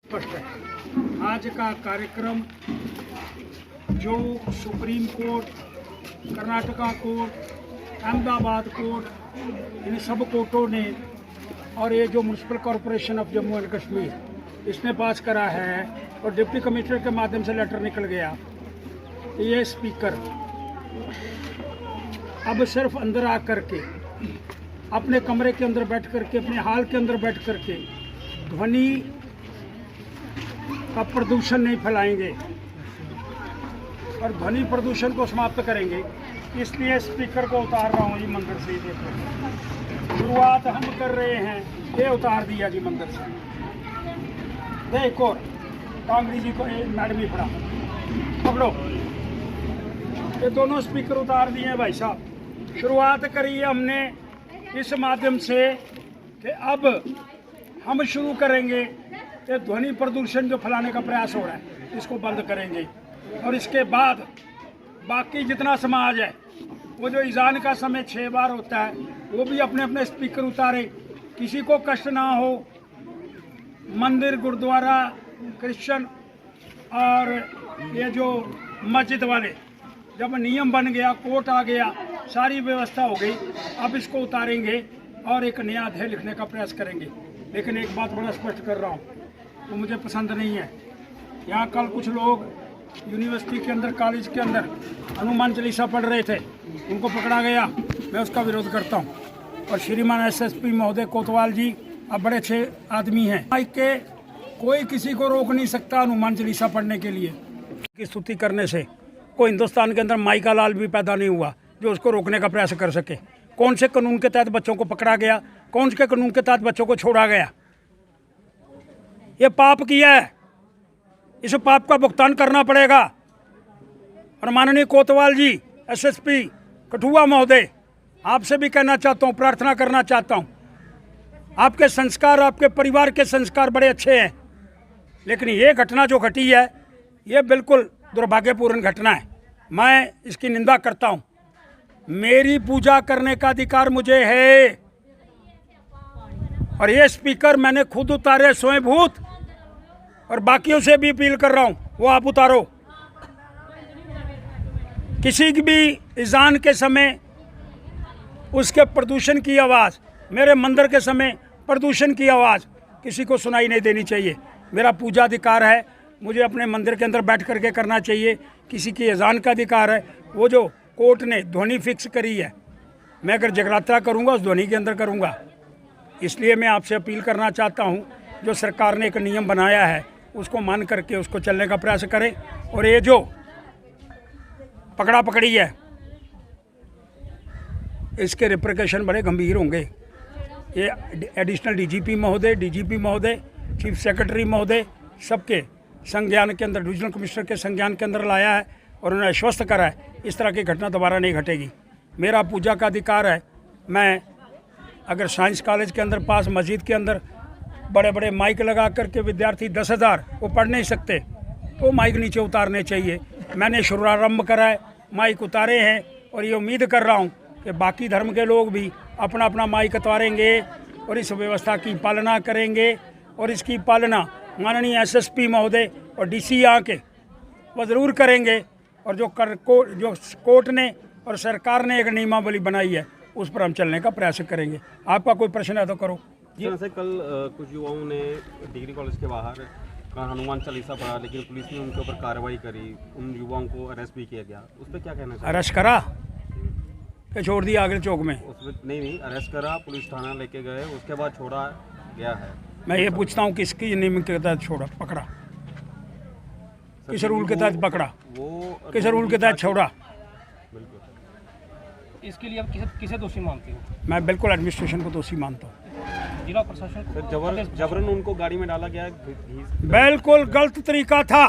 स्पष्ट है। आज का कार्यक्रम जो supreme court, Karnataka court, Ahmedabad court, इन सब कोर्टों ने और ये जो municipal corporation of Jammu and Kashmir इसने पास करा है और डिप्टी कमिश्नर के माध्यम से लेटर निकल गया, ये स्पीकर अब सिर्फ अंदर आ करके अपने कमरे के अंदर बैठ करके, अपने हाल के अंदर बैठ करके ध्वनि का प्रदूषण नहीं फैलाएंगे और ध्वनि प्रदूषण को समाप्त करेंगे। इसलिए स्पीकर को उतार रहा हूँ जी मंदिर से। देखो, शुरुआत हम कर रहे हैं, ये उतार दिया जी मंदिर से। देखो कांगड़ी जी को मैडम ही पड़ा, पकड़ो, ये दोनों स्पीकर उतार दिए हैं भाई साहब। शुरुआत करी है हमने इस माध्यम से कि अब हम शुरू करेंगे ये ध्वनि प्रदूषण जो फैलाने का प्रयास हो रहा है इसको बंद करेंगे और इसके बाद बाकी जितना समाज है वो जो इजान का समय 6 बार होता है वो भी अपने अपने स्पीकर उतारे, किसी को कष्ट ना हो। मंदिर, गुरुद्वारा, क्रिश्चियन और ये जो मस्जिद वाले, जब नियम बन गया, कोर्ट आ गया, सारी व्यवस्था हो गई, अब इसको उतारेंगे और एक नया अध्याय लिखने का प्रयास करेंगे। लेकिन एक बात बड़ा स्पष्ट कर रहा हूँ, वो मुझे पसंद नहीं है। यहाँ कल कुछ लोग यूनिवर्सिटी के अंदर, कॉलेज के अंदर हनुमान चालीसा पढ़ रहे थे, उनको पकड़ा गया, मैं उसका विरोध करता हूँ। और श्रीमान एसएसपी महोदय कोतवाल जी अब बड़े अच्छे आदमी हैं, माइक के कोई किसी को रोक नहीं सकता हनुमान चालीसा पढ़ने के लिए। की स्तुति करने से कोई हिंदुस्तान के अंदर माई का लाल भी पैदा नहीं हुआ जो उसको रोकने का प्रयास कर सके। कौन से कानून के तहत बच्चों को पकड़ा गया, कौन से कानून के तहत बच्चों को छोड़ा गया? ये पाप किया है, इस पाप का भुगतान करना पड़ेगा। और माननीय कोतवाल जी, एसएसपी कठुआ महोदय, आपसे भी कहना चाहता हूँ, प्रार्थना करना चाहता हूँ, आपके संस्कार, आपके परिवार के संस्कार बड़े अच्छे हैं, लेकिन ये घटना जो घटी है ये बिल्कुल दुर्भाग्यपूर्ण घटना है। मैं इसकी निंदा करता हूँ। मेरी पूजा करने का अधिकार मुझे है और ये स्पीकर मैंने खुद उतारे स्वयंभूत, और बाकियों से भी अपील कर रहा हूँ वो आप उतारो। किसी की भी इज़ान के समय उसके प्रदूषण की आवाज़, मेरे मंदिर के समय प्रदूषण की आवाज़ किसी को सुनाई नहीं देनी चाहिए। मेरा पूजा अधिकार है, मुझे अपने मंदिर के अंदर बैठ करके करना चाहिए। किसी की अजान का अधिकार है। वो जो कोर्ट ने ध्वनि फिक्स करी है, मैं अगर जगरात्रा करूंगा उस ध्वनि के अंदर करूंगा। इसलिए मैं आपसे अपील करना चाहता हूं, जो सरकार ने एक नियम बनाया है उसको मान करके उसको चलने का प्रयास करें। और ये जो पकड़ा पकड़ी है इसके रिप्रिकेशन बड़े गंभीर होंगे। ये एडिशनल डीजीपी महोदय, चीफ सेक्रेटरी महोदय सबके संज्ञान के अंदर, डिविजनल कमिश्नर के संज्ञान के अंदर लाया है और उन्हें आश्वस्त करा है इस तरह की घटना दोबारा नहीं घटेगी। मेरा पूजा का अधिकार है। मैं अगर साइंस कॉलेज के अंदर पास मस्जिद के अंदर बड़े बड़े माइक लगा करके विद्यार्थी 10,000 वो पढ़ नहीं सकते, तो माइक नीचे उतारने चाहिए। मैंने शुभारंभ करा है, माइक उतारे हैं और ये उम्मीद कर रहा हूँ कि बाकी धर्म के लोग भी अपना अपना माइक उतारेंगे और इस व्यवस्था की पालना करेंगे। और इसकी पालना माननीय एसएसपी महोदय और डीसी आके वो ज़रूर करेंगे। और जो कोर्ट ने और सरकार ने एक नियमावली बनाई है उस पर हम चलने का प्रयास करेंगे। आपका कोई प्रश्न है तो करो। जैसे कल कुछ युवाओं ने डिग्री कॉलेज के बाहर हनुमान चालीसा पढ़ा, लेकिन पुलिस ने उनके ऊपर कार्रवाई करी, उन युवाओं को अरेस्ट भी किया गया, उस पर क्या कहना चाहिए? अरेस्ट करा कि छोड़ दिया आगे चौक में? उसमें नहीं, अरेस्ट करा, पुलिस थाना लेके गए, उसके बाद छोड़ा गया है। मैं ये पूछता हूँ किसकी नियम के तहत छोड़ा, पकड़ा? किस रूल के तहत पकड़ा? वो किस रूल के तहत छोड़ा? इसके लिए आप किसे दोषी मानते हो? मैं बिल्कुल एडमिनिस्ट्रेशन को दोषी मानता हूँ। जिला प्रशासन जबरन उनको गाड़ी में डाला गया, बिल्कुल गलत तरीका था।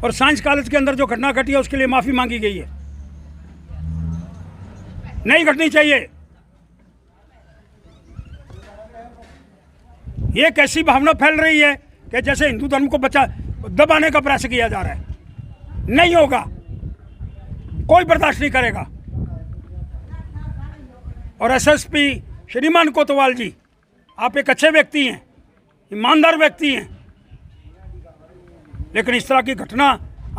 और साइंस कॉलेज के अंदर जो घटना घटी है उसके लिए माफी मांगी गई है, नहीं घटनी चाहिए। ये कैसी भावना फैल रही है कि जैसे हिंदू धर्म को दबाने का प्रयास किया जा रहा है। नहीं होगा, कोई बर्दाश्त नहीं करेगा। और एसएसपी श्रीमान कोतवाल जी, आप एक अच्छे व्यक्ति हैं, ईमानदार व्यक्ति हैं, लेकिन इस तरह की घटना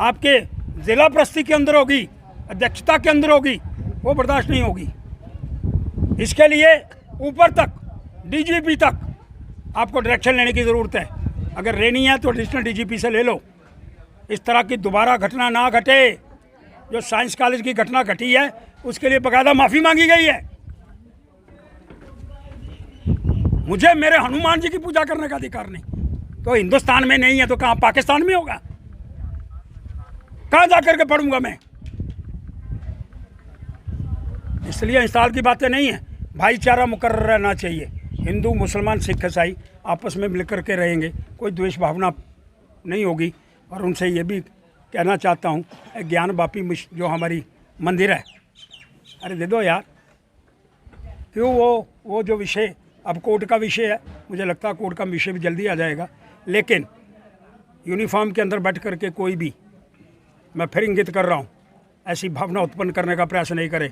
आपके जिला प्रस्ती के अंदर होगी, अध्यक्षता के अंदर होगी, वो बर्दाश्त नहीं होगी। इसके लिए ऊपर तक डीजीपी तक आपको डायरेक्शन लेने की ज़रूरत है। अगर लेनी है तो एडिशनल डीजीपी से ले लो। इस तरह की दोबारा घटना ना घटे। जो साइंस कॉलेज की घटना घटी है उसके लिए बाकायदा माफ़ी मांगी गई है। मुझे मेरे हनुमान जी की पूजा करने का अधिकार नहीं, तो हिंदुस्तान में नहीं है तो कहाँ पाकिस्तान में होगा? कहाँ जा करके पढ़ूंगा मैं? इसलिए इस साल की बातें नहीं है, भाईचारा मुकर्रर रहना चाहिए। हिंदू मुसलमान सिख ईसाई आपस में मिलकर के रहेंगे, कोई द्वेष भावना नहीं होगी। और उनसे ये भी कहना चाहता हूँ, ज्ञान बापी जो हमारी मंदिर है, अरे दे दो यार। क्यों वो जो विषय अब कोर्ट का विषय है, मुझे लगता है कोर्ट का विषय भी जल्दी आ जाएगा। लेकिन यूनिफॉर्म के अंदर बैठ करके कोई भी, मैं फिर इंगित कर रहा हूँ, ऐसी भावना उत्पन्न करने का प्रयास नहीं करे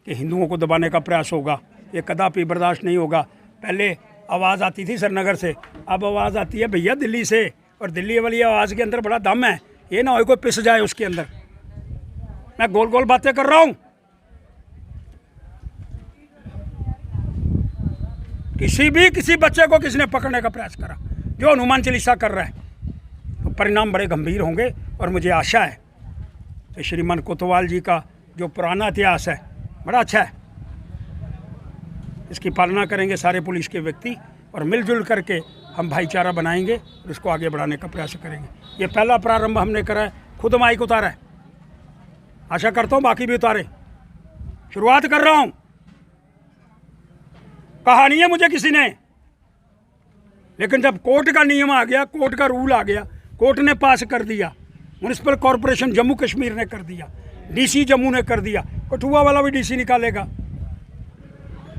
कि हिंदुओं को दबाने का प्रयास होगा। ये कदापि बर्दाश्त नहीं होगा। पहले आवाज़ आती थी श्रीनगर से, अब आवाज़ आती है भैया दिल्ली से, और दिल्ली वाली आवाज़ के अंदर बड़ा दम है। ये ना हो कोई पिस जाए उसके अंदर। मैं गोल गोल बातें कर रहा हूँ। किसी बच्चे को किसी ने पकड़ने का प्रयास करा जो हनुमान चालीसा कर रहा है, तो परिणाम बड़े गंभीर होंगे। और मुझे आशा है कि श्रीमान कोतवाल जी का जो पुराना इतिहास है बड़ा अच्छा है, इसकी पालना करेंगे सारे पुलिस के व्यक्ति, और मिलजुल करके हम भाईचारा बनाएंगे और इसको आगे बढ़ाने का प्रयास करेंगे। ये पहला प्रारंभ हमने करा है, खुद माइक उतारा है, आशा करता हूँ बाकी भी उतारे। शुरुआत कर रहा हूँ, कहा नहीं है मुझे किसी ने, लेकिन जब कोर्ट का नियम आ गया, कोर्ट का रूल आ गया, कोर्ट ने पास कर दिया, म्युनिसिपल कॉरपोरेशन जम्मू कश्मीर ने कर दिया, डीसी जम्मू ने कर दिया, कठुआ वाला भी डीसी निकालेगा,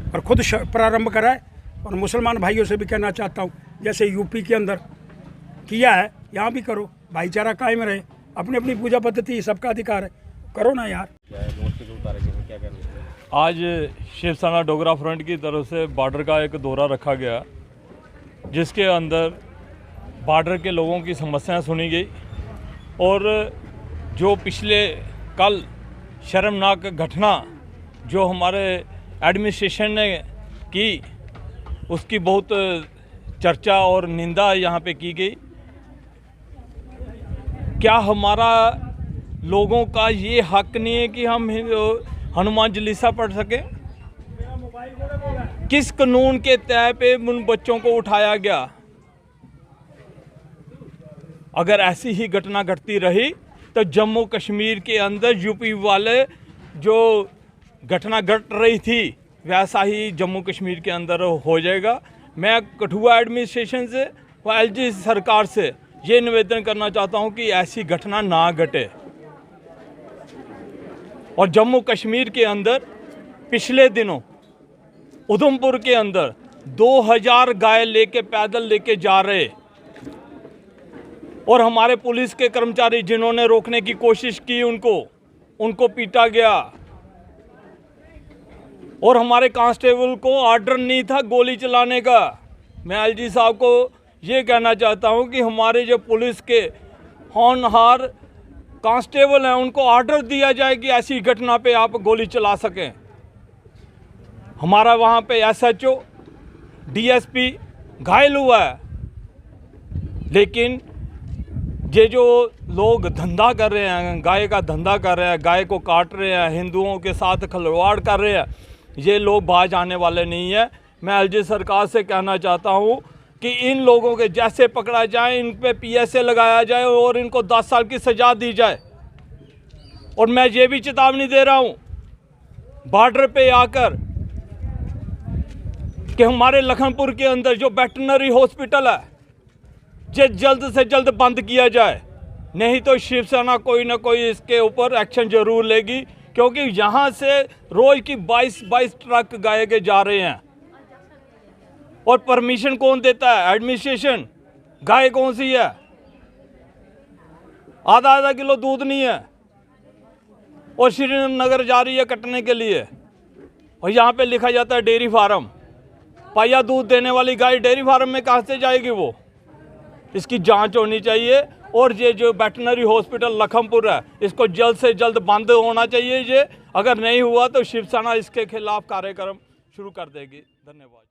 और खुद प्रारंभ करा है। और मुसलमान भाइयों से भी कहना चाहता हूँ, जैसे यूपी के अंदर किया है यहाँ भी करो, भाईचारा कायम रहे। अपनी अपनी पूजा पद्धति, सबका अधिकार है, करो ना यार। आज शिवसेना डोगरा फ्रंट की तरफ से बॉर्डर का एक दौरा रखा गया, जिसके अंदर बॉर्डर के लोगों की समस्याएं सुनी गई, और जो पिछले कल शर्मनाक घटना जो हमारे एडमिनिस्ट्रेशन ने की, उसकी बहुत चर्चा और निंदा यहाँ पे की गई। क्या हमारा लोगों का ये हक नहीं है कि हम हनुमान चालीसा पढ़ सकें? किस कानून के तय पे उन बच्चों को उठाया गया? अगर ऐसी ही घटना घटती रही तो जम्मू कश्मीर के अंदर यूपी वाले जो घटना घट रही थी वैसा ही जम्मू कश्मीर के अंदर हो जाएगा। मैं कठुआ एडमिनिस्ट्रेशन से व एलजी सरकार से ये निवेदन करना चाहता हूं कि ऐसी घटना ना घटे। और जम्मू कश्मीर के अंदर पिछले दिनों उधमपुर के अंदर 2000 गाय लेके पैदल लेके जा रहे, और हमारे पुलिस के कर्मचारी जिन्होंने रोकने की कोशिश की उनको पीटा गया, और हमारे कांस्टेबल को ऑर्डर नहीं था गोली चलाने का। मैं एलजी साहब को ये कहना चाहता हूं कि हमारे जो पुलिस के होनहार कांस्टेबल हैं उनको ऑर्डर दिया जाए कि ऐसी घटना पे आप गोली चला सकें। हमारा वहाँ पे एसएचओ डीएसपी घायल हुआ है, लेकिन ये जो लोग धंधा कर रहे हैं, गाय का धंधा कर रहे हैं, गाय को काट रहे हैं, हिंदुओं के साथ खिलवाड़ कर रहे हैं, ये लोग बाज आने वाले नहीं है। मैं एलजी सरकार से कहना चाहता हूँ कि इन लोगों के जैसे पकड़ा जाए, इन पे पीएसए लगाया जाए और इनको 10 साल की सजा दी जाए। और मैं ये भी चेतावनी दे रहा हूँ बॉर्डर पे आकर कि हमारे लखनपुर के अंदर जो वेटरनरी हॉस्पिटल है ये जल्द से जल्द बंद किया जाए, नहीं तो शिवसेना कोई ना कोई इसके ऊपर एक्शन जरूर लेगी, क्योंकि यहाँ से रोज की 22 ट्रक गाय के जा रहे हैं। और परमिशन कौन देता है? एडमिनिस्ट्रेशन। गाय कौन सी है? आधा किलो दूध नहीं है, और श्रीनगर जा रही है कटने के लिए, और यहाँ पे लिखा जाता है डेयरी फार्म। पाया दूध देने वाली गाय डेयरी फार्म में कहाँ से जाएगी वो? इसकी जांच होनी चाहिए। और ये जो वेटनरी हॉस्पिटल लखनपुर है, इसको जल्द से जल्द बंद होना चाहिए। ये अगर नहीं हुआ तो शिवसेना इसके खिलाफ कार्यक्रम शुरू कर देगी। धन्यवाद।